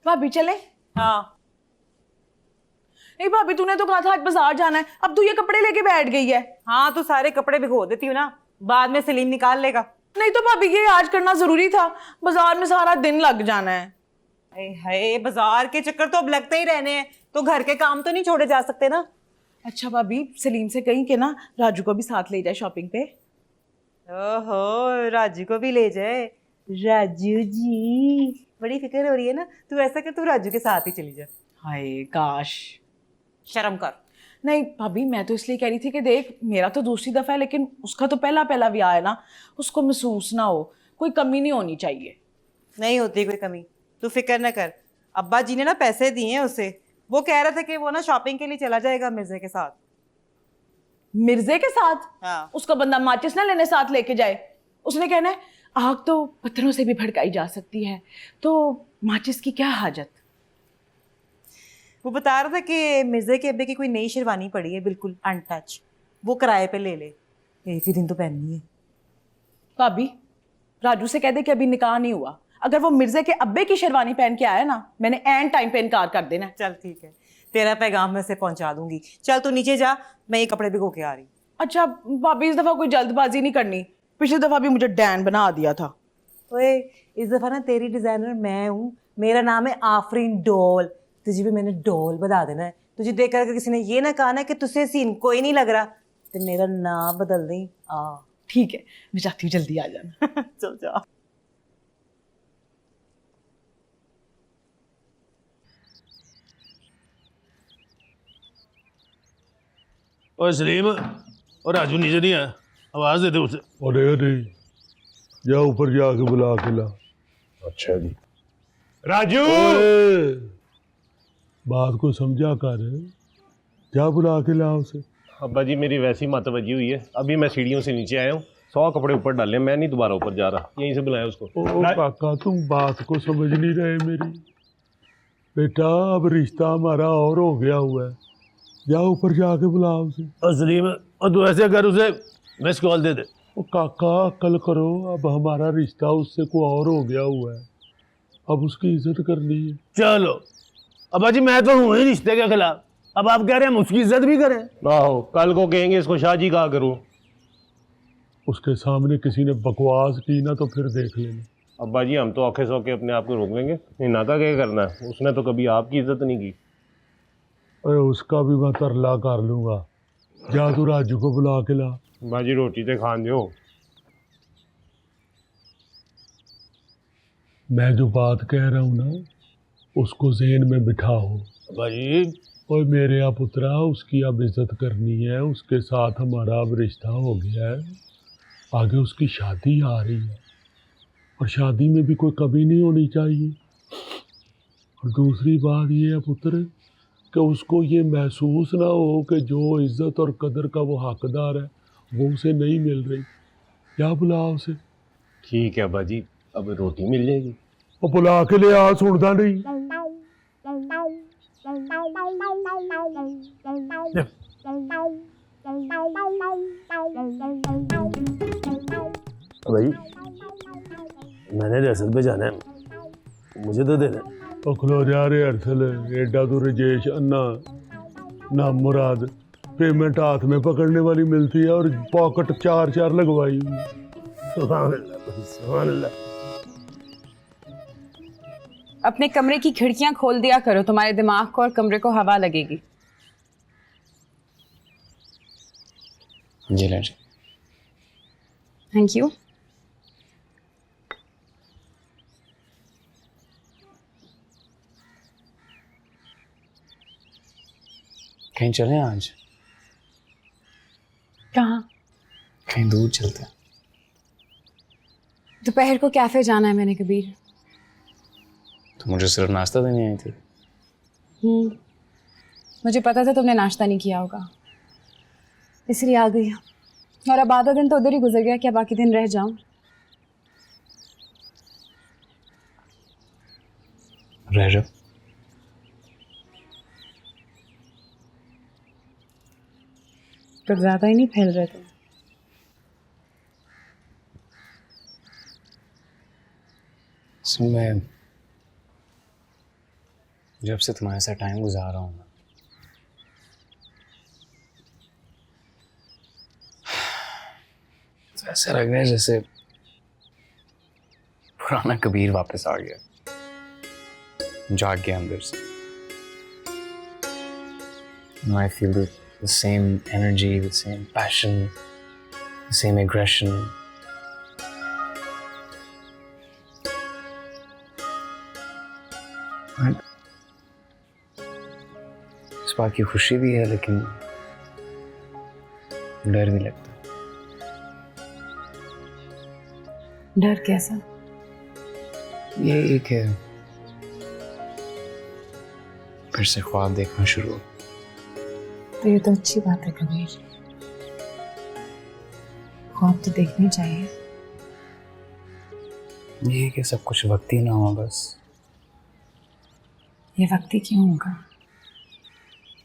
भाभी चले? हाँ। नहीं भाभी, तूने तो कहा था आज बाजार जाना है, अब तू ये कपड़े लेके बैठ गई है। हाँ तो सारे कपड़े भिगो देती हूँ ना, बाद में सलीम निकाल लेगा। नहीं तो भाभी ये आज करना जरूरी था, बाजार में सारा दिन लग जाना है। हाय, बाजार के चक्कर तो अब लगते ही रहने हैं, तो घर के काम तो नहीं छोड़े जा सकते ना। अच्छा भाभी, सलीम से कहीं के ना राजू को भी साथ ले जाए शॉपिंग पे। ओहो, राजू को भी ले जाए। राजू जी, बड़ी फिक्र हो रही है ना, तू ऐसा कर, तू राजू के साथ ही चली जा। हाय काश। शर्म कर। नहीं भाभी, मैं तो इसलिए कह रही थी कि देख, मेरा तो दूसरी दफा है, लेकिन उसका तो पहला पहला ब्याह है ना, उसको महसूस ना हो, कोई कमी नहीं होनी चाहिए। नहीं होती कोई कमी, तू फिक्र न कर। अब्बा जी ने ना पैसे दिए हैं उसे, वो कह रहा था कि वो ना शॉपिंग के लिए चला जाएगा मिर्जे के साथ। मिर्जे के साथ? हाँ। उसका बंदा माचिस ना लेने साथ लेके जाए। उसने कहना है आग तो पत्थरों से भी भड़काई जा सकती है, तो माचिस की क्या हाजत। वो बता रहा था कि मिर्जे के अब्बे की कोई नई शेरवानी पड़ी है बिल्कुल अनटच, वो किराए पे ले ले, एक ही दिन तो पहननी है। भाभी, राजू से कह दे कि अभी निकाह नहीं हुआ, अगर वो मिर्जे के अब्बे की शेरवानी पहन के आया ना, मैंने एंड टाइम पे इनकार कर देना। चल ठीक है, तेरा पैगाम मैं से पहुंचा दूंगी। चल तू नीचे जा, मैं ये कपड़े भिगो के आ रही। अच्छा भाभी, इस दफा कोई जल्दबाजी नहीं करनी, पिछली दफा भी मुझे डैन बना दिया था। ओए, इस दफा ना तेरी डिजाइनर मैं हूँ, मेरा नाम है आफरीन डॉल, तुझे भी मैंने डॉल बता देना है। तुझे देखकर अगर किसी ने ये ना कहा ना कि तुझसे सीन कोई नहीं लग रहा, तो मेरा नाम बदल दें। आ ठीक है, मैं चाहती हूँ जल्दी आ जाना। चल जा। और सलीम और राजू नीचे नहीं आया, आवाज दे दे उसे। अरे अरे, जा ऊपर जाके बुला के ला। अच्छा जी। राजू, ओए, बात को समझा कर, जा बुला के ला उसे। अब्बा जी मेरी वैसी मत बजी हुई है, अभी मैं सीढ़ियों से नीचे आया हूँ, 100 कपड़े ऊपर डाले, मैं नहीं दोबारा ऊपर जा रहा, यहीं से बुलाया उसको। ओ काका, तुम बात को समझ नहीं रहे मेरी। बेटा अब रिश्ता हमारा और हो गया हुआ है, जा ऊपर जाके बुला उसे। और सलीम, और तू ऐसे कर, उसे मिस कॉल दे दे। ओ काका अक्ल करो, अब हमारा रिश्ता उससे को और हो गया हुआ है, अब उसकी इज्जत करनी है। चलो अब्बा जी, मैं तो हूँ ही रिश्ते के खिलाफ, अब आप कह रहे हैं हम उसकी इज्जत भी करें। आहो, कल को कहेंगे इसको शाहजी कहा करूँ। उसके सामने किसी ने बकवास की ना तो फिर देख लेना। अब्बा जी हम तो औखे सौखे अपने आप को रोक लेंगे, नहीं नाता क्या करना है, उसने तो कभी आपकी इज्जत नहीं की। अरे उसका भी मैं तरला कर लूंगा, जा तू राजू को बुला के ला। अब्बा जी रोटी तो खान दो। मैं जो बात कह रहा हूँ ना, उसको ज़हन में बिठाओ। अब्बा जी और मेरे यहाँ पुत्रा, उसकी अब इज्जत करनी है, उसके साथ हमारा अब रिश्ता हो गया है, आगे उसकी शादी आ रही है, और शादी में भी कोई कमी नहीं होनी चाहिए। और दूसरी बात ये है पुत्र, कि उसको ये महसूस ना हो कि जो इज्जत और कदर का वो हकदार है वो उसे नहीं मिल रही। क्या बुला उसे। ठीक है अब्बा जी, अब रोटी मिल जाएगी। और बुला के ले आ, सुनता नहीं। भाई मैंने रिहर्सल पे जाना है, मुझे तो दे दे। और खलो जा रे अरसल, एडा तो रजेश अन्ना ना मुराद, पेमेंट हाथ में पकड़ने वाली मिलती है और पॉकेट 4-4 लगवाई। सुभान अल्लाह भाई, सुभान अल्लाह। अपने कमरे की खिड़कियां खोल दिया करो, तुम्हारे दिमाग को और कमरे को हवा लगेगी। जी लाजी। Thank you. कहीं चलें आज? कहाँ? कहीं दूर चलते हैं। दोपहर को कैफे जाना है मैंने, कबीर। तो मुझे सिर्फ नाश्ता देने आई थी। मुझे पता था तुमने नाश्ता नहीं किया होगा, इसलिए आ गई। और अब आधा दिन तो उधर ही गुजर गया, क्या बाकी दिन रह जाऊं? रह जाओ। कुछ ज्यादा ही नहीं फैल रहे तुम। मैं जब से तुम्हारे साथ टाइम गुजार रहा हूँ ना, तो ऐसा लग रहा है जैसे पुराना कबीर वापस आ गया, जाग गया अंदर से। I feel the same energy, the same passion, the same aggression. And इस बात की खुशी भी है, लेकिन डर भी लगता है। डर कैसा? ये एक है, फिर से ख्वाब देखना शुरू हो। तो ये तो अच्छी बात है कबीर, ख्वाब तो देखने चाहिए। ये कि सब कुछ वक्ती ना हो बस। ये वक्ती क्यों होगा?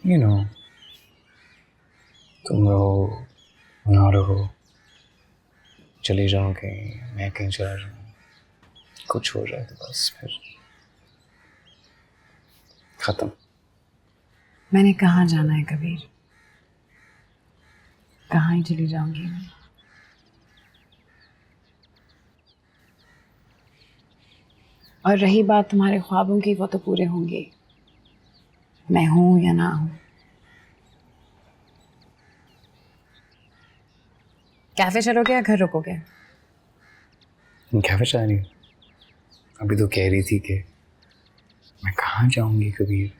You know, तुम रहो ना रहो, चले जाओ कहीं, मैं कहीं चला जाऊँ, कुछ हो जाए तो बस फिर खत्म। मैंने कहाँ जाना है कबीर? कहाँ ही चली जाऊंगी मैं। और रही बात तुम्हारे ख्वाबों की, वो तो पूरे होंगे, मैं हूं या ना हूं। कैफे चलोगे या घर रुकोगे? कैफे जा रही हो? अभी तो कह रही थी कि मैं कहाँ जाऊंगी कबीर।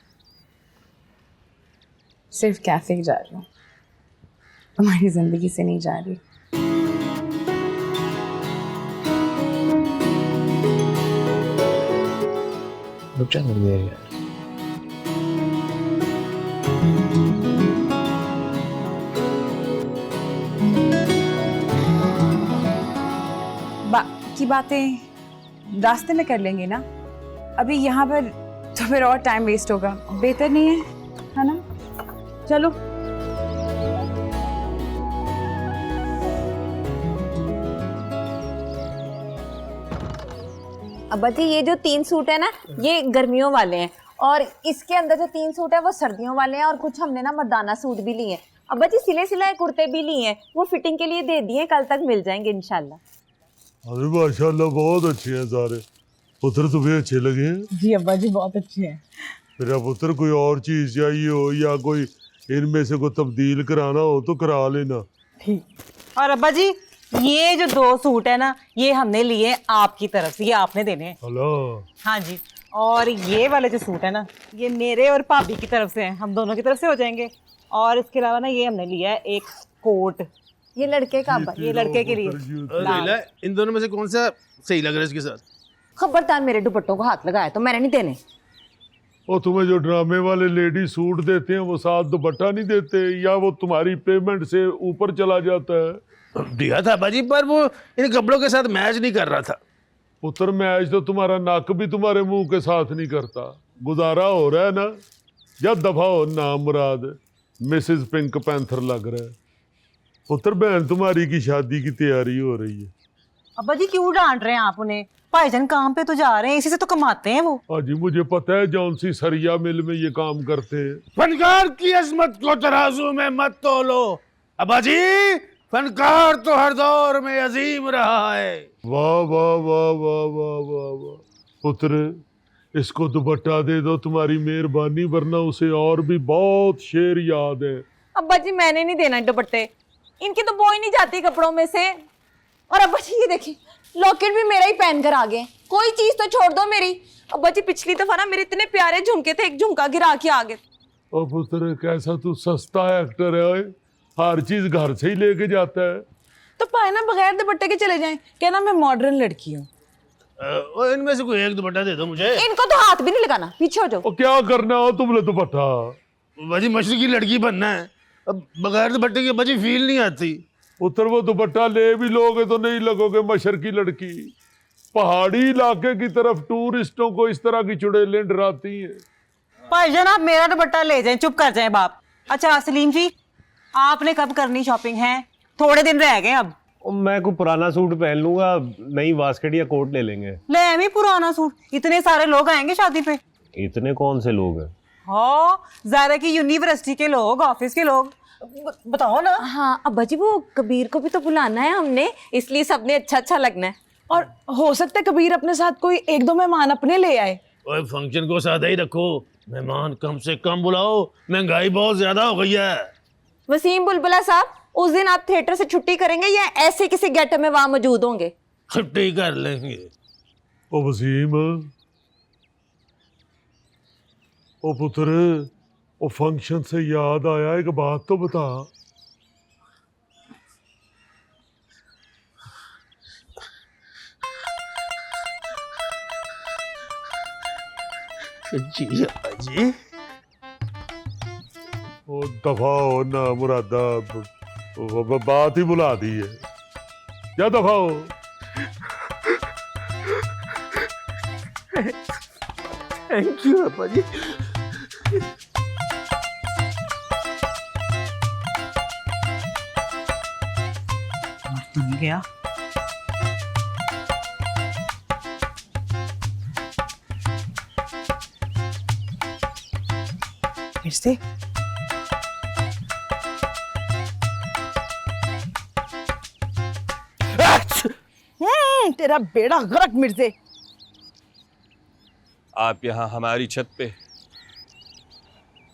सिर्फ कैफे ही जा रही हूँ, तुम्हारी जिंदगी से नहीं जा रही। रुक जा थोड़ी देर यार। बाकी बातें रास्ते में कर लेंगे ना, अभी यहाँ पर तो फिर और टाइम वेस्ट होगा, बेहतर नहीं है ना? चलो। अब्बा जी ये जो 3 सूट है ना, ये गर्मियों वाले हैं, और इसके अंदर जो 3 सूट है वो सर्दियों वाले हैं, और कुछ हमने ना मर्दाना सूट भी लिए हैं। अब्बा जी सिले सिलाए कुर्ते भी लिए हैं, वो फिटिंग के लिए दे दिए, कल तक मिल जाएंगे इंशाल्लाह। अरे माशाल्लाह बहुत अच्छे हैं सारे। पुत्र तुम्हें अच्छे लगे हैं? जी अब्बा जी बहुत अच्छे हैं। मेरा पुत्र कोई और चीज चाहिए हो या कोई इनमें से कोई तब्दील कराना हो तो करा लेना। ठीक। और अब्बा जी ये जो 2 सूट है ना, ये हमने लिए आपकी तरफ से, ये आपने देने हैं। हेलो। हाँ जी। और ये वाले जो सूट है ना, ये मेरे और भाभी की तरफ से हैं, हम दोनों की तरफ से हो जाएंगे। और इसके अलावा ना ये हमने लिया है एक कोट, ये लड़के का अब्बा, ये लड़के के लिए। इन दोनों में से कौन सा सही लग रहा है इसके साथ? खबरदार मेरे दुपट्टों को हाथ लगाया तो मैंने नहीं देने। और तुम्हें जो ड्रामे वाले लेडी सूट देते हैं वो साथ दुपट्टा नहीं देते, या वो तुम्हारी पेमेंट से ऊपर चला जाता है? दिया था बाजी, पर वो इन कपड़ों के साथ मैच नहीं कर रहा था। पुत्र मैच तो तुम्हारा नाक भी तुम्हारे मुंह के साथ नहीं करता। गुजारा हो रहा है ना? या दफा हो ना मुराद, मिसेस पिंक पैंथर लग रहा है। पुत्र बहन तुम्हारी की शादी की तैयारी हो रही है। अब्बा जी क्यों डांट रहे हैं आप उन्हें? भाईजान काम पे तो जा रहे हैं, इसी से तो कमाते हैं वो। हाँ जी मुझे पता है, जौन सी सरिया मिल में ये काम करते हैं। फनकार की अजमत को तराजू में मत तोलो अबाजी, फनकार तो हर दौर में अजीम रहा है। वाह वाह वाह वाह वाह वाह वाह। पुत्र इसको दुपट्टा दे दो, तुम्हारी मेहरबानी, वरना उसे और भी बहुत शेर याद है। अब्बा जी मैंने नहीं देना दुपट्टे, इनकी तो बोई नहीं जाती कपड़ों में से। और अब्बा जी ये देखिए लॉकेट भी मेरा ही पहन कर आ गए, कोई चीज तो छोड़ दो मेरी। अब्बा जी पिछली दफा ना मेरे इतने प्यारे झुमके थे, एक झुमका गिरा के आ गए। ओ पुत्र कैसा तू सस्ता एक्टर है, ओए। हर चीज घर से ही लेके जाता है। तो पाए ना बगैर दुपट्टे के चले जाएं, कहना मैं मॉडर्न लड़की हूँ। इनमें से कोई एक दुपट्टा दे दो मुझे। इनको तो हाथ भी नहीं लगाना, पीछे हो जाओ। और क्या करना हो तुमने दुपट्टा? बाजी मशरकी लड़की बनना है, अब बगैर दुपट्टे की बाजी फील नहीं आती। पुत्र वो दुपट्टा ले भी लोगे तो नहीं लगोगे मशरकी लड़की। पहाड़ी इलाके की तरफ टूरिस्टों को इस तरह की चुड़ैलें डराती हैं। भाईजान आप मेरा दुपट्टा ले जाएं, चुप कर जाएं बाप। अच्छा सलीम जी आपने कब करनी शॉपिंग है? थोड़े दिन रह गए अब। मैं कोई पुराना सूट पहन लूंगा, नई बास्केट या कोट ले लेंगे। ले मैं पुराना सूट, इतने सारे लोग आएंगे शादी पे। इतने कौन से लोग हैं? हाँ, ज़ारा की यूनिवर्सिटी के लोग, ऑफिस के लोग। बताओ ना। हाँ अब्बा जी, वो कबीर को भी तो बुलाना है हमने, इसलिए सबने अच्छा अच्छा लगना है। और हो सकता है कबीर अपने साथ कोई एक दो मेहमान अपने ले आए। ओए फंक्शन को सादा ही रखो, मेहमान कम से कम बुलाओ, महंगाई बहुत ज्यादा हो गई है। वसीम बुलबुला साहब, उस दिन आप थिएटर से छुट्टी करेंगे या ऐसे किसी गेटअप में वहां मौजूद होंगे? छुट्टी कर लेंगे। ओ वसीम, ओ पुत्र, ओ फंक्शन से याद आया, एक बात तो बता। जी जी। ओ दफा हो ना मुरादा, बात ही बुला दी है, क्या दफा हो। थैंक यू अब्बा जी। बन गया। फिर से तेरा बेड़ा गर्क मिर्जे। आप यहाँ हमारी छत पे,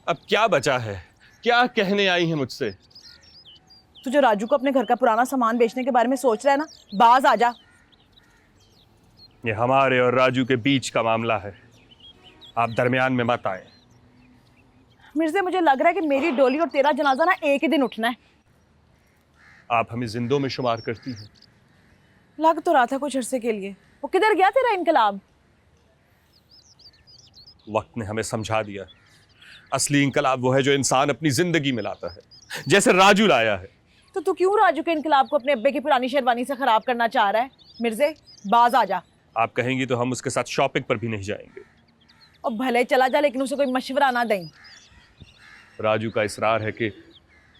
अब क्या बचा है? क्या कहने आई हैं मुझसे? तू जो राजू को अपने घर का पुराना सामान बेचने के बारे में सोच रहा है ना, बाज आ जा। ये हमारे और राजू के बीच का मामला है, आप दरमियान में मत आए। मिर्जे, मुझे लग रहा है कि मेरी डोली और तेरा जनाजा ना एक ही दिन उठना है। आप हमें जिंदों में शुमार करती हैं। लग तो रहा था कुछ अरसे के लिए। वो किधर गया तेरा इनकलाब? वक्त ने हमें समझा दिया, असली इनकलाब वो है जो इंसान अपनी जिंदगी में लाता है, जैसे राजू लाया है। तो तू क्यों राजू के इनकलाब को अपने अब्बे की पुरानी शेरवानी से खराब करना चाह रहा है? मिर्जे, बाज आ जा। आप कहेंगी तो हम उसके साथ शॉपिंग पर भी नहीं जाएंगे। और भले चला जा, लेकिन उसे कोई मशवरा ना दें। राजू का इसरार है कि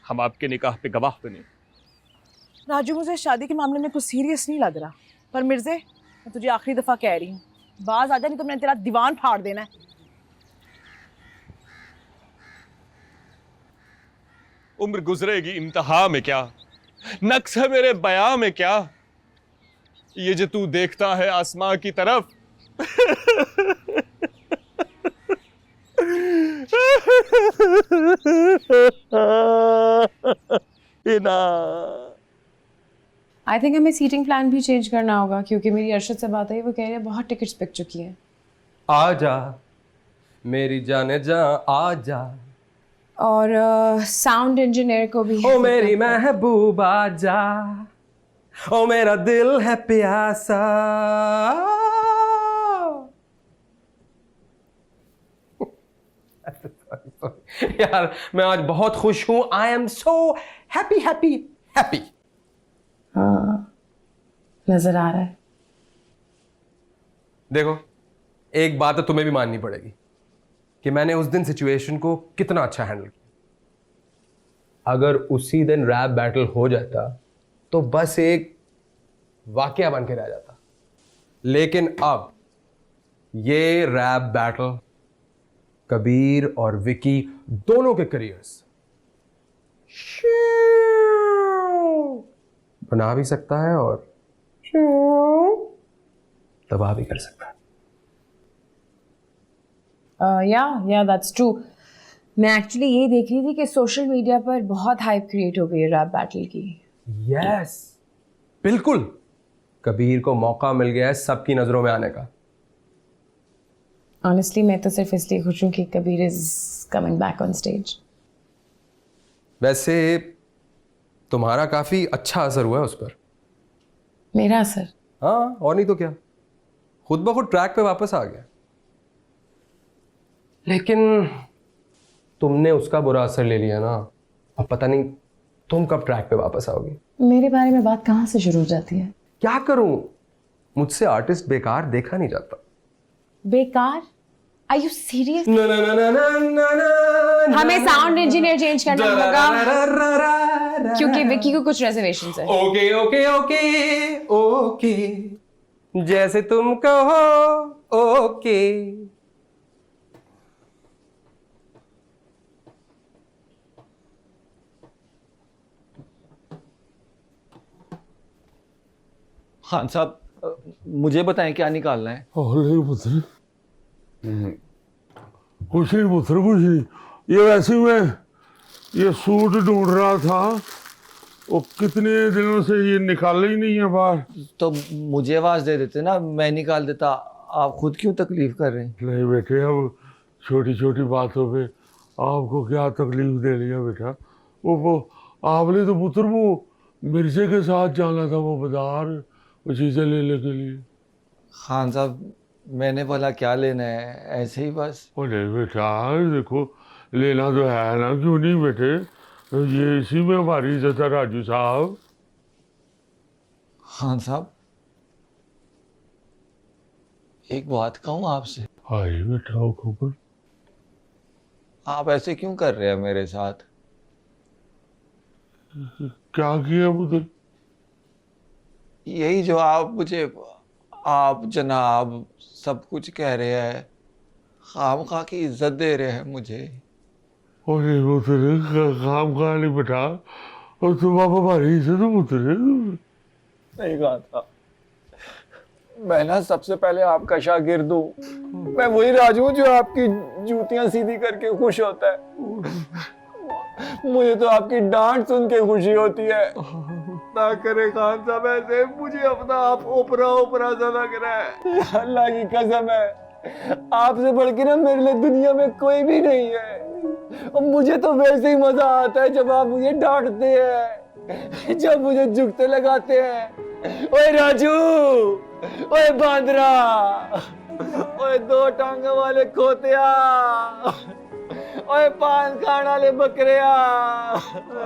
हम आपके निकाह पे गवाह बने। राजू, मुझे शादी के मामले में कुछ सीरियस नहीं लग रहा, पर मिर्जे मैं तुझे आखिरी दफा कह रही हूँ, बाज आ जा, नहीं तो मैंने तेरा दीवान फाड़ देना है। उम्र गुजरेगी इम्तिहा में क्या, नक्स है मेरे बयां में क्या, ये जो तू देखता है आसमां की तरफ आई थिंक हमें सीटिंग प्लान भी चेंज करना होगा, क्योंकि मेरी अरशद से बात आई, वो कह रहे हैं बहुत टिकट्स बिक चुकी हैं। आ जा मेरी जाने जा, आ जा। और साउंड इंजीनियर को भी। ओ मेरी महबूब आ जा, ओ मेरा दिल है प्यासा। यार मैं आज बहुत खुश हूं। I am so happy happy happy. हाँ, नजर आ रहा है। देखो, एक बात तो तुम्हें भी माननी पड़ेगी कि मैंने उस दिन सिचुएशन को कितना अच्छा हैंडल किया। अगर उसी दिन रैप बैटल हो जाता तो बस एक वाकया बन के रह जाता, लेकिन अब ये रैप बैटल कबीर और विकी दोनों के करियर्स बना भी सकता है और तबाह भी कर सकता है। या दैट्स ट्रू। मैं एक्चुअली ये देख रही थी कि सोशल मीडिया पर बहुत हाइप क्रिएट हो गई है रैप बैटल की। यस, बिल्कुल। कबीर को मौका मिल गया है सबकी नजरों में आने का। ऑनेस्टली मैं तो सिर्फ इसलिए खुश हूँ कि Kabir is coming back on stage. वैसे तुम्हारा काफी अच्छा असर हुआ है उस पर। मेरा असर? हाँ, और नहीं तो क्या, खुद ब खुद ट्रैक पे वापस आ गया। लेकिन तुमने उसका बुरा असर ले लिया ना, अब पता नहीं तुम कब ट्रैक पे वापस आओगी। मेरे बारे में बात कहाँ से शुरू हो जाती है? क्या करूं, मुझसे आर्टिस्ट बेकार देखा नहीं जाता। बेकार? Are you serious? ना ना ना ना ना ना, हमें साउंड इंजीनियर चेंज करना होगा क्योंकि विकी को कुछ रिजर्वेशंस है। ओके ओके ओके ओके, जैसे तुम कहो ओके। खान साहब, मुझे बताएं क्या निकालना है। नहीं पुत्र, कुछ नहीं पुत्र, कुछ नहीं। ये वैसे ही मैं ये सूट ढूंढ रहा था, वो कितने दिनों से ये निकाले ही नहीं है बाहर। तो मुझे आवाज दे देते ना, मैं निकाल देता। आप खुद क्यों तकलीफ कर रहे हैं? नहीं बेटे, अब छोटी छोटी बातों पे आपको क्या तकलीफ दे लिया बेटा। वो आपने तो पुत्र वो मिर्जे के साथ जाना था वो बाजार, वो चीज़ें लेने के लिए। खान साहब, मैंने भला क्या लेना है, ऐसे ही बस। ओ नहीं बेटा, देखो लेना तो है ना, क्यों नहीं बेटे, ये इसी में हमारी इज्जत है राजू साहब। खान साहब, एक बात कहूँ आपसे? हाय बेटा, वो खबर। आप ऐसे क्यों कर रहे हैं मेरे साथ? क्या किया पुत्र? यही जो आप मुझे आप जनाब सब कुछ कह रहे हैं, खामखा की इज्जत दे रहे हैं मुझे। अरे पुत्र, काम कहा नहीं बेटा, और तुम आप हमारी इज्जत पुत्र है। नहीं कहा था, मैं ना सबसे पहले आपका शागिर्द हूँ। मैं वही राजू हूँ जो आपकी जूतियां सीधी करके खुश होता है। मुझे तो आपकी डांट सुन के खुशी होती है। ना करे खान साहब ऐसे, मुझे अपना आप ओपरा ओपरा सा लग रहा है। अल्लाह की कसम है, आपसे बढ़ के ना मेरे लिए दुनिया में कोई भी नहीं है। और मुझे तो वैसे ही मजा आता है जब आप मुझे डांटते हैं, जब मुझे जुगते लगाते हैं। ओए राजू, ओए बांदरा, ओए दो टांगे वाले खोतिया, ओए पान खाने वाले बकरिया।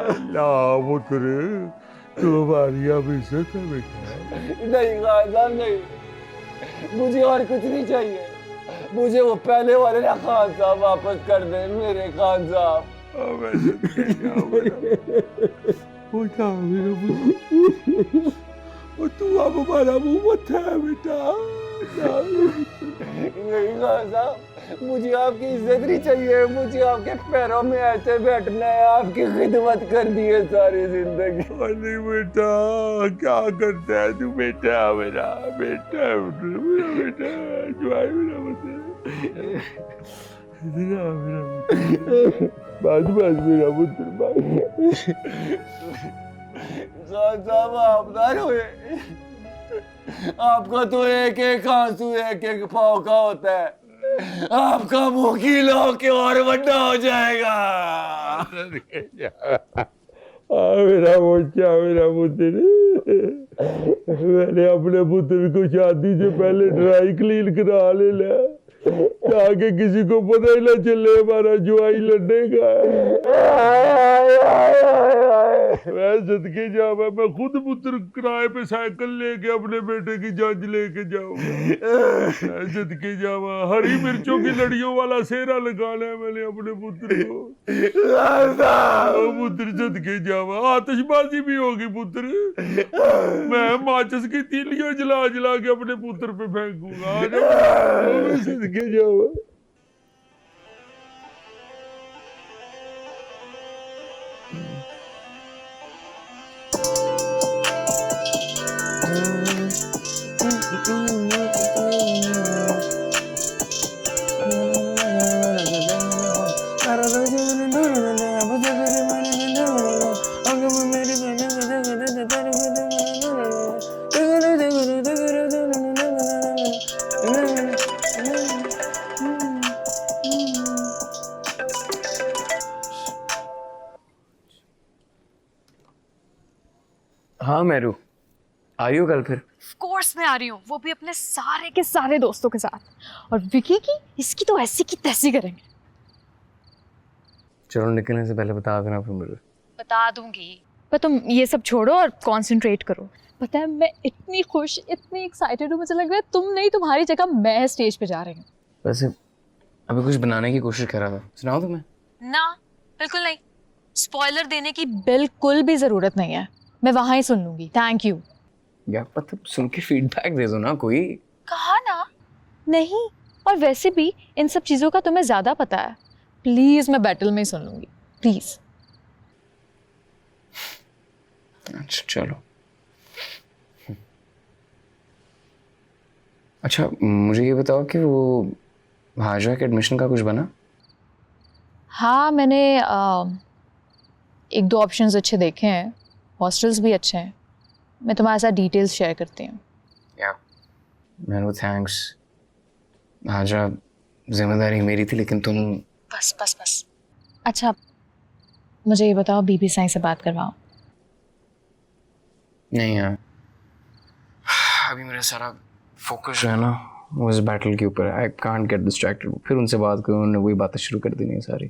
अल्लाह पुत्र, तुम्हारी अब इज्जत है बेटा। नहीं खान साहब, नहीं, मुझे और कुछ नहीं चाहिए। मुझे वो पहले वाले ना खान साहब वापस कर दे मेरे खान साहब। वो क्या मेरा पुत्र, और तू अब हमारा मुंह मत है बेटा। नहीं खान साहब, मुझे आपकी इज्जत नहीं चाहिए। मुझे आपके पैरों में ऐसे बैठना है, आपकी खिदमत कर दी है सारी जिंदगी। अरे बेटा, क्या करता है तू बेटा, मेरा बेटा, मेरा बेटा, ज्वाई मेरा बेटा, बस बस मेरा पुत्र, बस। खान साहब, आप ना रोए। आपका तो एक एक आंसू एक एक पाव का होता है। आपका मुंह गीला होके और बड़ा हो जाएगा। मेरा बच्चा, मेरा पुत्र, मैंने अपने पुत्र को शादी से पहले ड्राई क्लीन करा लेना, ताकि किसी को पता ही ना चले हमारा ज्वाई लड़ने का मैं सदके जावा, मैं खुद पुत्र किराए पे साइकिल लेके अपने बेटे की जंज लेके जाऊंगा। सदके जावा, हरी मिर्चों की लड़ियों वाला सेहरा लगाना है मैंने अपने पुत्र को। पुत्र सदके जावा, आतिशबाजी भी होगी पुत्र। मैं माचिस की तीलियां जला जला के अपने पुत्र पे फेंकूंगा। सदके जावा। हाँ मेरू, आ रही हो कल फिर? ऑफ कोर्स मैं आ रही हूँ, वो भी अपने सारे के सारे दोस्तों के साथ। और विकी की, इसकी तो ऐसी की तैसी करेंगे। चलो निकलने से पहले बता देना फिर मुझे। बता दूंगी, पर तुम ये सब छोड़ो और कंसंट्रेट करो। पता है मैं इतनी खुश, इतनी एक्साइटेड हूँ, मुझे लग रहा है तुम नहीं, तुम्हारी जगह मैं स्टेज पे जा रही हूँ। वैसे अभी कुछ बनाने की कोशिश कर रहा था, सुनाओ तुम्हें? ना, बिल्कुल नहीं। स्पॉइलर देने की बिल्कुल भी जरूरत नहीं है, मैं वहां ही सुन लूंगी। Thank you. यार मतलब सुन के फीडबैक दे दो ना कोई। कहा ना नहीं, और वैसे भी इन सब चीजों का तुम्हें ज्यादा पता है। प्लीज मैं बैटल में ही सुन लूंगी, प्लीज। अच्छा चलो। अच्छा मुझे ये बताओ कि वो हाजरा के एडमिशन का कुछ बना? हाँ, मैंने एक दो ऑप्शंस अच्छे देखे हैं, हॉस्टल्स भी अच्छे हैं। मैं तुम्हारे साथ डिटेल्स शेयर करती हूँ। या मैंने थैंक्स। हाजरा जिम्मेदारी मेरी थी, लेकिन तुम बस बस बस। अच्छा मुझे ये बताओ, बीबी साईं से बात करवाओ। नहीं यार, अभी मेरा सारा फोकस जो है ना वो इस बैटल के ऊपर है। I can't get distracted. फिर उनसे बात करूँ, उन्होंने वही बातें शुरू कर देनी है सारी।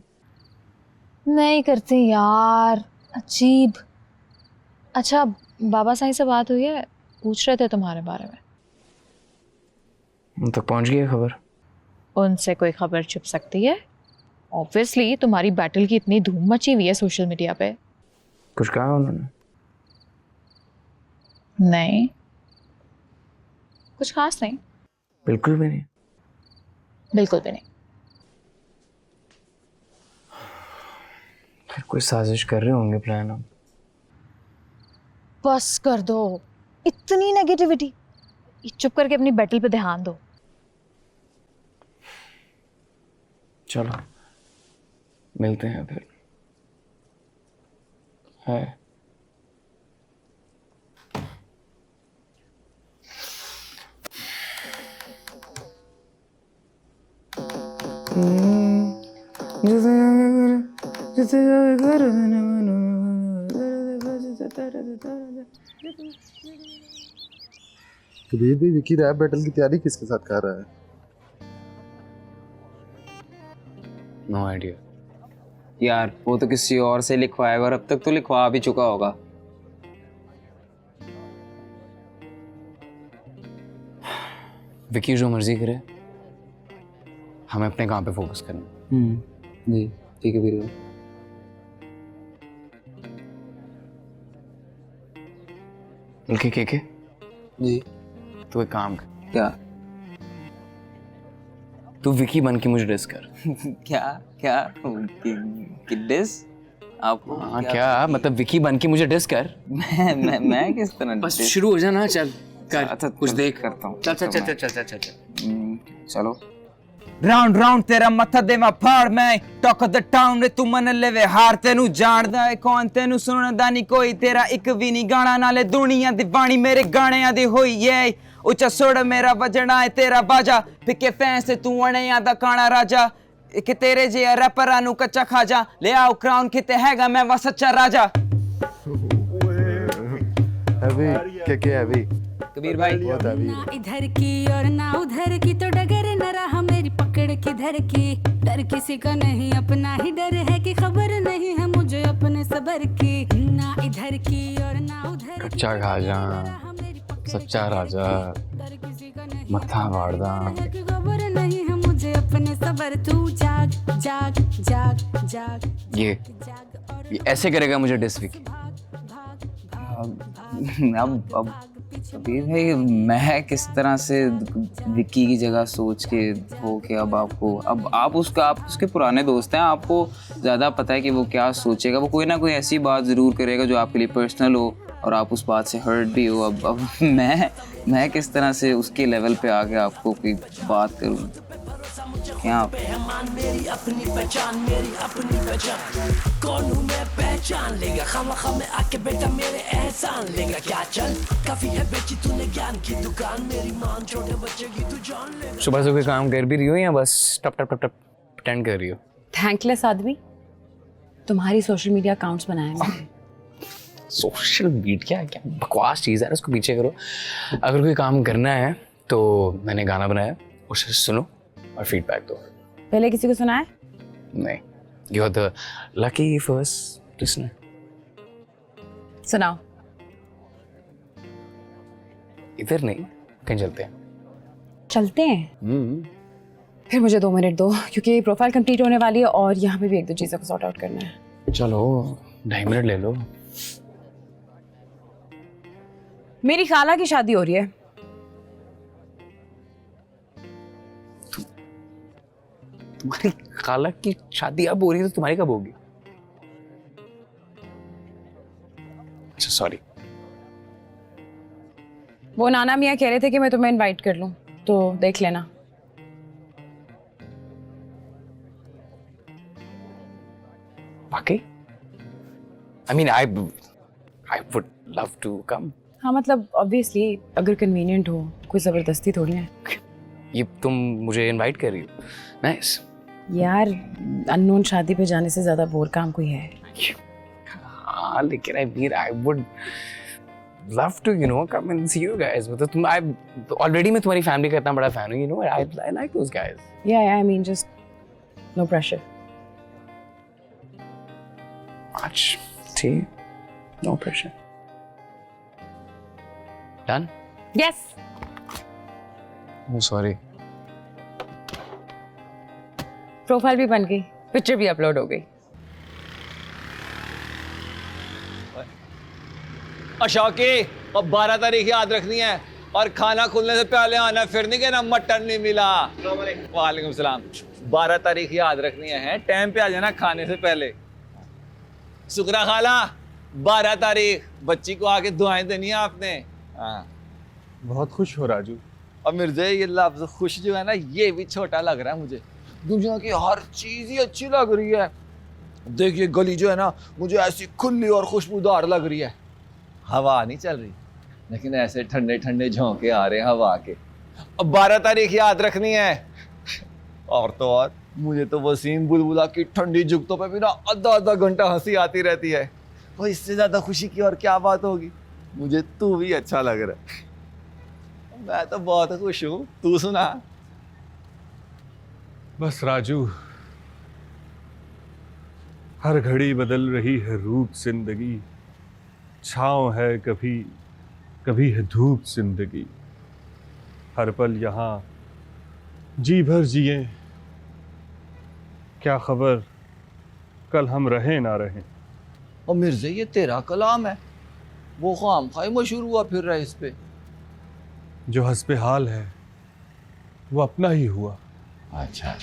नहीं करते यार, अजीब। अच्छा बाबा साईं से बात हुई है? पूछ रहे थे तुम्हारे बारे में। उन तक पहुंच गई है खबर? उनसे कोई खबर छुप सकती है? ऑब्वियसली तुम्हारी बैटल की इतनी धूम मची हुई है सोशल मीडिया पे। कुछ कहा उन्होंने? नहीं, कुछ खास नहीं। बिल्कुल भी नहीं? बिल्कुल भी नहीं। फिर कोई साजिश कर रहे होंगे, प्लान हम। बस कर दो, इतनी नेगेटिविटी। चुप करके अपनी बैटल पे ध्यान दो। चलो मिलते हैं फिर। है कबीर भी विकी रैप बैटल की तैयारी किसके साथ कर रहा है? नो आइडिया यार, वो तो किसी और से लिखवाएगा और अब तक तो लिखवा भी चुका होगा। विकी जो मर्जी करे, हमें अपने काम पे फोकस करना। जी ठीक है वीर। के जी तू एक काम कर। क्या? तू विकी बन के मुझे डिस कर। क्या क्या डिस आपको? हाँ क्या मतलब विकी बन के मुझे डिस कर। मैं किस तरह बस शुरू हो जाना। चल कर अच्छा, कुछ देख करता हूँ। चल चल चल चल चल चल चलो। राउंड राउंड तेरा मत्था दे मैं फाड़ मैं टॉक ऑफ द टाउन रे तू मन लेवे हार तेनू जानदा है कौन तेनू सुनदा नहीं कोई तेरा एक भी नहीं गाना नाले दुनिया दी बाणी मेरे गाणियां दी होई है उच्चा सुर मेरा बजना है तेरा बाजा पिके फैंस से तू अणियां दा काना राजा कि तेरे जे रैपरां नू कच्चा खाजा ले आओ क्राउन किते हैगा मैं वा सच्चा राजा। अभी क्या अभी कबीर भाई ना इधर की और ना उधर की तो डगर न रहा मेरी पकड़ किधर की डर किसी का नहीं अपना ही डर है कि खबर नहीं है मुझे अपने सबर की ना इधर की और ना उधर कच्चा खाजा सच्चा राजा मत्था वाड़दा की खबर नहीं है मुझे अपने सबर तू जाग जाग जाग जाग ये ऐसे करेगा मुझे डिस विकी। अब कबीर भाई मैं किस तरह से विक्की की जगह सोच के हो के अब आप उसके पुराने दोस्त हैं, आपको ज़्यादा पता है कि वो क्या सोचेगा। वो कोई ना कोई ऐसी बात ज़रूर करेगा जो आपके लिए पर्सनल हो और आप उस बात से हर्ट भी हो। अब मैं किस तरह से उसके लेवल पे आके आपको कोई बात करूँ क्या? मेरी अपनी पहचान कौन हूँ मैं पहचान लेगा खामखा में आके बेटा मेरे एहसान लेगा क्या चल काफी है बेची तूने ज्ञान की दुकान मेरी मान छोटे बच्चे की तू जान ले। सुबह से कोई काम कर भी रही हो या बस टप टप टप टप प्रेटेंड कर रही हो? थैंकलेस आदमी, तुम्हारी सोशल मीडिया अकाउंट्स बनाए मैंने। सोशल मीडिया क्या बकवास चीज़ है, उसको पीछे करो। अगर कोई काम करना है तो मैंने गाना बनाया, उसे सुनो और फीडबैक दो। पहले किसी को सुनाए? नहीं, you are the lucky first listener. सुनाओ। इधर नहीं, कहीं चलते हैं। चलते हैं? फिर मुझे 2 मिनट दो क्योंकि प्रोफाइल कंप्लीट होने वाली है और यहाँ पे भी 1-2 चीज़ों को सॉर्ट आउट करना है। चलो 2.5 मिनट ले लो। मेरी खाला की शादी हो रही है। तुम्हारी खाला की शादी अब हो रही है तो तुम्हारी कब होगी? अच्छा सॉरी। वो नाना मियाँ कह रहे थे कि मैं तुम्हें इनवाइट कर लूं। तो देख लेना। वाकई? I mean, I would love to come. हाँ मतलब ऑब्वियसली अगर कन्वीनियंट हो, कोई ज़बरदस्ती थोड़ी है। ये तुम मुझे इनवाइट कर रही हो? नाइस। यार अननोन शादी पे जाने से ज़्यादा बोर काम कोई है? हाँ लेकिन I would love to, you know, come and see you guys. मतलब already मैं तुम्हारी फैमिली का इतना बड़ा फैन हूँ, you know, I like those guys. Yeah, I mean just no pressure. Much tea, no pressure. Done? Yes. Oh, sorry. Profile भी बन गई, पिक्चर भी अपलोड हो गई। अशोकी, अब 12 तारीख याद रखनी है और खाना खुलने से पहले आना, फिर नहीं कहना मटन नहीं मिला। वालेकुम सलाम। 12 तारीख याद रखनी है, टाइम पे आ जाना खाने से पहले। शुक्रा खाला, 12 तारीख बच्ची को आके दुआएं देनी है आपने। हाँ बहुत खुश हो राजू। और मिर्जे ये लफ्ज खुश जो है ना, ये भी छोटा लग रहा है मुझे। दुनिया की हर चीज ही अच्छी लग रही है। देखिए गली जो है ना, मुझे ऐसी खुली और खुशबूदार लग रही है। हवा नहीं चल रही, लेकिन ऐसे ठंडे ठंडे झोंके आ रहे हैं हवा के। अब 12 तारीख याद रखनी है। और तो और मुझे तो वसीम बुलबुला की ठंडी जुगतों पे भी ना आधा घंटा हंसी आती रहती है। और इससे ज्यादा खुशी की और क्या बात होगी। मुझे तू भी अच्छा लग रहा है। मैं तो बहुत खुश हूँ, तू सुना। बस राजू, हर घड़ी बदल रही है रूप जिंदगी, छाँव है कभी कभी है धूप जिंदगी, हर पल यहाँ जी भर जिए, क्या खबर कल हम रहे ना रहे। और मिर्जे ये तेरा कलाम है, वो खाम खाई मशहूर हुआ फिर रहा इस पे। जो हस्बे हाल है वो अपना ही हुआ। अच्छा,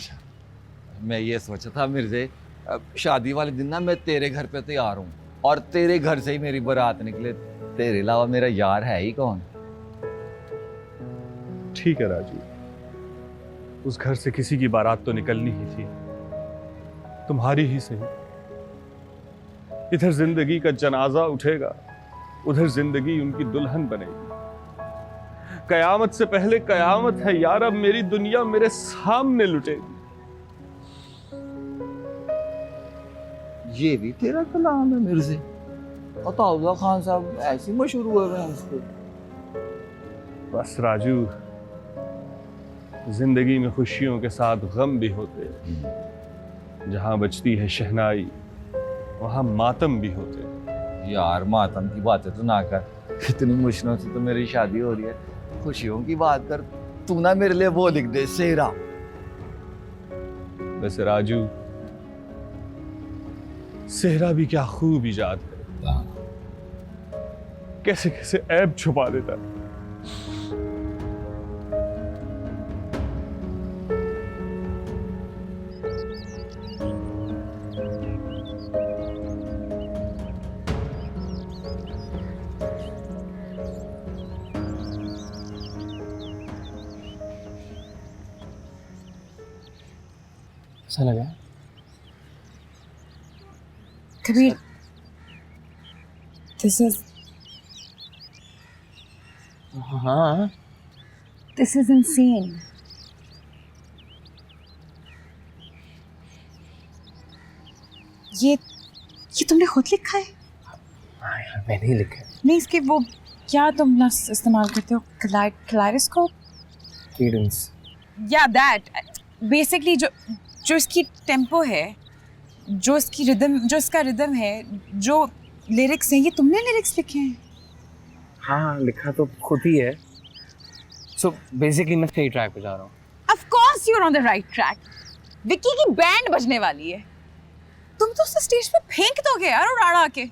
मैं ये सोचा था मिर्जे, अब शादी वाले दिन ना मैं तेरे घर पे तैयार हूँ और तेरे घर से ही मेरी बारात निकले। तेरे अलावा मेरा यार है ही कौन। ठीक है राजू, उस घर से किसी की बारात तो निकलनी ही थी, तुम्हारी ही सही। इधर जिंदगी का जनाजा उठेगा, उधर जिंदगी उनकी दुल्हन बनेगी। कयामत से पहले कयामत है यार, अब मेरी दुनिया मेरे सामने लुटेगी। ये भी तेरा कलाम है मिर्जे। अताउल्लाह खान साहब ऐसे मशहूर हुए हैं इस पे। बस राजू, जिंदगी में खुशियों के साथ गम भी होते हैं। जहां बजती है शहनाई वहां मातम भी होते हैं। यार मातम की बातें तो ना कर, इतनी मुश्किलों से तो मेरी शादी हो रही है। खुशियों की बात कर। तू ना मेरे लिए वो लिख दे, सेहरा। वैसे राजू, सेहरा भी क्या खूब इजाद है, कैसे कैसे ऐब छुपा देता है। कैसा लगा? Kabir, this is insane. ये तुमने खुद लिखा है? हाँ यार, मैंने ही लिखा है। नहीं, इसके वो क्या तुम लफ्ज़ इस्तेमाल करते हो, कलाइडोस्कोप? Cadence. या दैट बेसिकली जो इसकी टेम्पो है, जो इसकी रिदम, जो इसका रिदम है, जो लिरिक्स हैं, ये तुमने लिरिक्स लिखे हैं? हाँ लिखा तो खुद ही है। So basically मैं सही ट्रैक पे जा रहा हूँ। Of course you're on the right track. Vicky की बैंड बजने वाली है, तुम तो उसे स्टेज पे फेंक दोगे यार उड़ा के।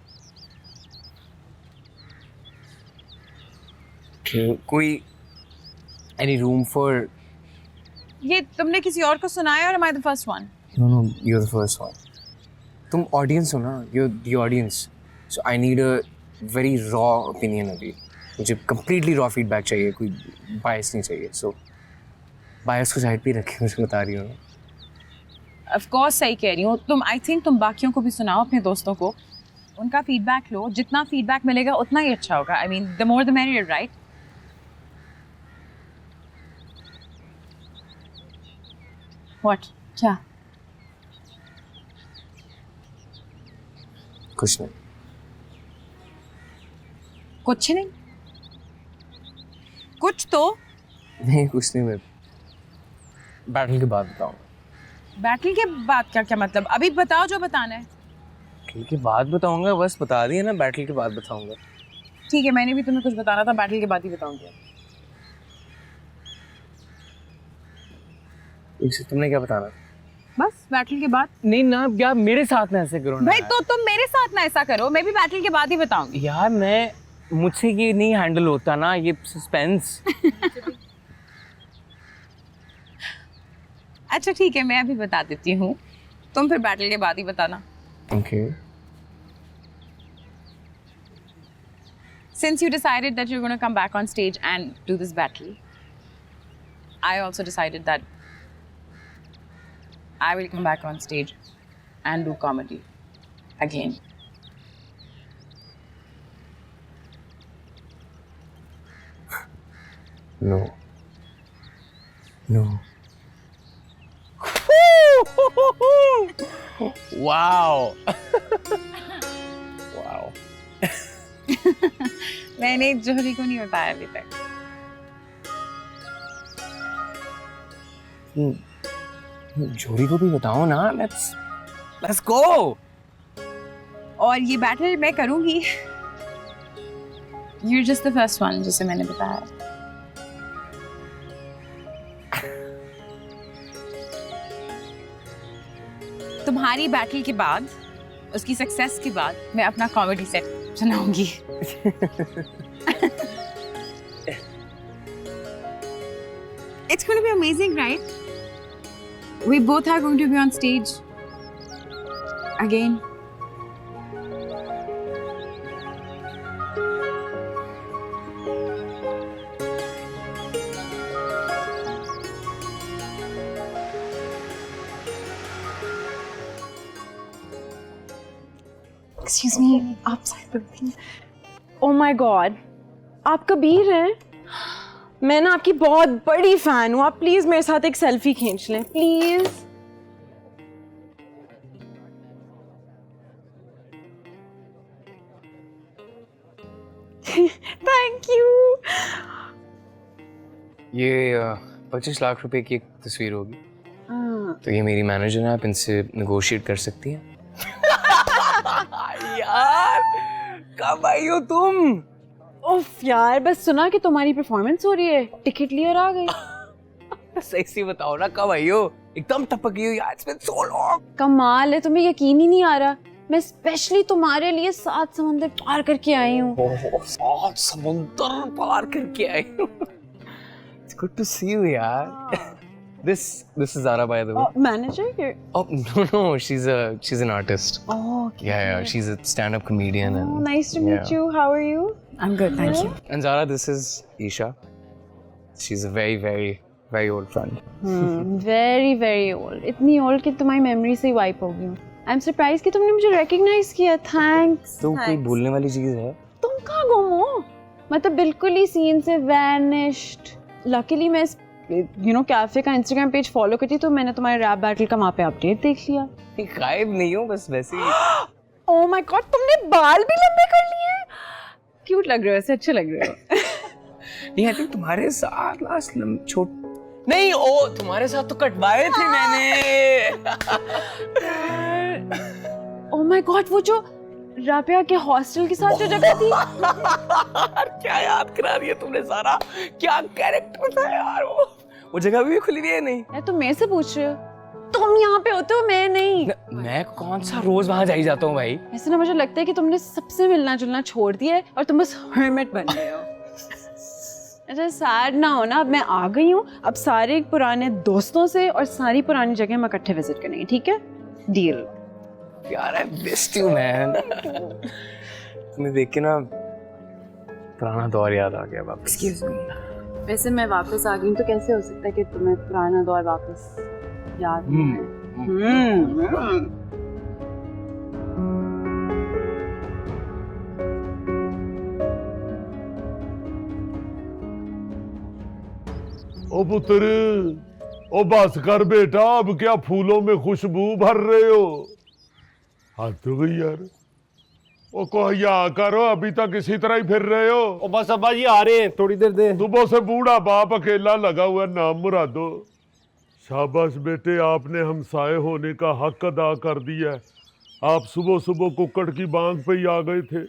कोई any room for? ये तुमने किसी और को सुनाया और am I the first one? No, you're the first one. तुम ऑडियंस हो ना, you're the audience. So I need a very raw opinion अभी। मुझे completely raw feedback चाहिए, कोई bias नहीं चाहिए. So बायस को साइड पे रखे मुझे बता रही हो। ऑफ कोर्स सही कह रही हूँ तुम। आई थिंक तुम बाकियों को भी सुनाओ, अपने दोस्तों को, उनका फीडबैक लो। जितना फीडबैक मिलेगा उतना ही अच्छा होगा। I mean the more the merrier, right? What? क्या? कुछ नहीं। कुछ नहीं? कुछ तो नहीं, कुछ नहीं। मैं बैटल के बाद बताऊंगा। बैटल के बाद क्या? क्या मतलब? अभी बताओ जो बताना है। बैटल के बाद बताऊंगा, बस बता दिया ना, बैटल के बाद बताऊंगा। ठीक है, मैंने भी तुम्हें कुछ बताना था, बैटल के बाद ही बताऊंगी। इससे तुमने क्या बताना? बस बैटल के बाद। नहीं ना यार, मेरे साथ ना ऐसे करो ना भाई यार। तो तुम मेरे साथ ना ऐसा करो, मैं भी बैटल के बाद ही बताऊंगी। यार मुझसे ये नहीं हैंडल होता ना, ये सस्पेंस। अच्छा ठीक है, मैं अभी बता देती हूँ, तुम फिर बैटल के बाद ही बताना। Okay. Since you decided that you're going to come back on stage and do this battle, I also decided that I will come back on stage and do comedy again. No. No. Wow. Wow. मैंने जोहरी को नहीं बताया अभी तक। जोरी को भी बताओ ना। Let's go. और ये बैटल मैं करूंगी। You're just the first one जिसे मैंने बताया। तुम्हारी बैटल के बाद, उसकी सक्सेस के बाद, मैं अपना कॉमेडी सेट सुनाऊंगी। It's going to be amazing, right? We both are going to be on stage again. Excuse me, आप साइड पर बैठिए। ओह माय गॉड, आप कबीर हैं? मैं ना आपकी बहुत बड़ी फैन हूँ। आप प्लीज मेरे साथ एक सेल्फी खींच लें, प्लीज। Thank you. ये 25 लाख रुपए की एक तस्वीर होगी, तो ये मेरी मैनेजर है, आप इनसे नेगोशिएट कर सकती हैं। यार कब आई हो तुम? उफ यार, बस सुना कि तुम्हारी परफॉर्मेंस हो रही है, टिकट ली और आ गई। सही से बताओ ना, कब आई हो? एकदम टपकी हो यार, it's been so long। कमाल है, तुम्हें यकीन ही नहीं आ रहा। मैं स्पेशली तुम्हारे लिए 7 समंदर पार करके आई हूँ। 7 समुंदर पार करके आई हूँ। It's good to see you यार। This is Zara, by the way. Manager here? Oh no, she's an artist. Oh, okay. Yeah, she's a stand-up comedian. Oh, nice to meet you. How are you? I'm good, thank you. And Zara, this is Isha. She's a very, very, very old friend. Very, very old. इतनी old कि तुम्हारी memory से wipe हो गई हूँ। I'm surprised कि तुमने मुझे recognize किया। Thanks. तो कोई भूलने वाली चीज है? तुम कहाँ गुम हो? मतलब बिल्कुल ही scene से vanished. Luckily मैं कैफे का इंस्टाग्राम पेज फॉलो करती, तो मैंने तुम्हारे रैप बैटल का वहाँ पे अपडेट देख लिया। गायब नहीं हूँ, बस वैसे ही। ओह माय गॉड, तुमने बाल भी लंबे कर लिए हैं। क्यूट लग रहे हो, ऐसे अच्छे लग रहे हो। नहीं, आई थिंक तुम्हारे साथ लास्ट छोट नहीं, ओ तुम्हारे साथ तो कटवाए थे मैंने। ओह माय गॉड, वो जो राबिया के हॉस्टल के साथ जो जगह थी। क्या याद करा दिया तुमने सारा, क्या कैरेक्टर था यार वो जगह भी खुली हुई है। नहीं तुम मेरे से पूछ रहे हो? तुम यहाँ पे होते हो, मैं नहीं। मैं कौन सा रोज वहां जा जाता हूँ भाई। ऐसे ना मुझे लगता है कि तुमने सबसे मिलना जुलना छोड़ दिया है और तुम बस हर्मिट बन गए हो। अच्छा सैड ना हो ना, अब मैं आ गई हूँ। अब सारे पुराने दोस्तों से और सारी पुरानी जगह हम इकट्ठे विजिट करेंगे, ठीक है? डील। यार आई मिस्ड यू मैन। तुम्हें देख के ना पुराना दौर याद आ गया वापस। Excuse me. वैसे मैं वापस आ गई हूँ तो कैसे हो सकता है कि तुम्हें पुराना दौर वापस याद ओ पुत्र, ओ बस कर बेटा, अब क्या फूलों में खुशबू भर रहे हो? हद हो गई यार। ओ कोहया करो, अभी तक इसी तरह ही फिर रहे हो। ओ बस अब्बा जी आ रहे हैं, थोड़ी देर दे। सुबह से बूढ़ा बाप अकेला लगा हुआ, नाम मुरादो। शाबाश बेटे, आपने हमसाए होने का हक अदा कर दिया है। आप सुबह सुबह कुक्कड़ की बांग पे ही आ गए थे।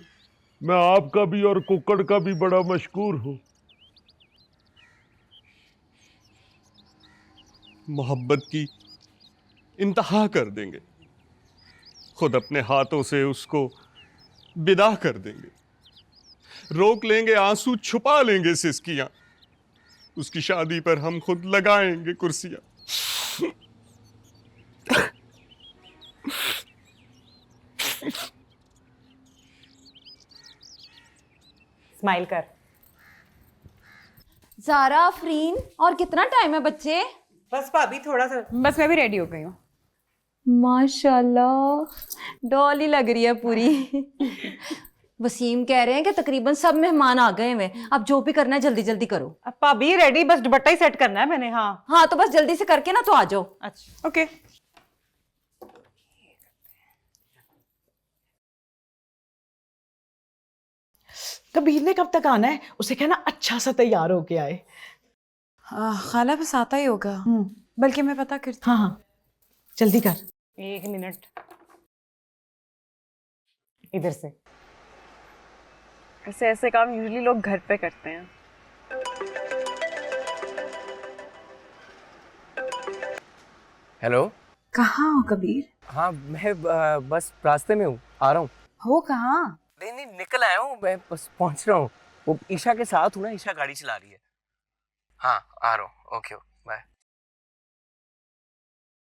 मैं आपका भी और कुक्कड़ का भी बड़ा मशकूर हूँ। मोहब्बत की इंतहा कर देंगे, खुद अपने हाथों से उसको विदा कर देंगे, रोक लेंगे आंसू, छुपा लेंगे सिसकियां, उसकी शादी पर हम खुद लगाएंगे कुर्सियां। स्माइल कर। ज़ारा, आफरीन, और कितना टाइम है बच्चे? बस भाभी थोड़ा सा। बस मैं भी रेडी हो गई हूँ। माशाल्लाह, डॉल ही लग रही है पूरी। वसीम कह रहे हैं कि तकरीबन सब मेहमान आ गए हैं, अब जो भी करना है जल्दी जल्दी करो। अब भाभी रेडी, बस दुपट्टा ही सेट करना है मैंने। हाँ हाँ, तो बस जल्दी से करके ना तो आ जाओ। अच्छा ओके। कबीर ने कब तक आना है? उसे कहना अच्छा सा तैयार होके आए। खाला बस आता ही होगा, बल्कि मैं पता करती। हाँ हाँ, जल्दी कर। 1 मिनट इधर से। ऐसे ऐसे काम यूजुअली लोग घर पे करते हैं। हेलो, कहाँ हो कबीर? हाँ मैं बस रास्ते में हूँ, आ रहा हूँ। हो कहाँ? नहीं नहीं, निकल आया हूँ, मैं बस पहुँच रहा हूँ। वो ईशा के साथ हूँ ना, ईशा गाड़ी चला रही है। हाँ आ रहा हूँ, ओके।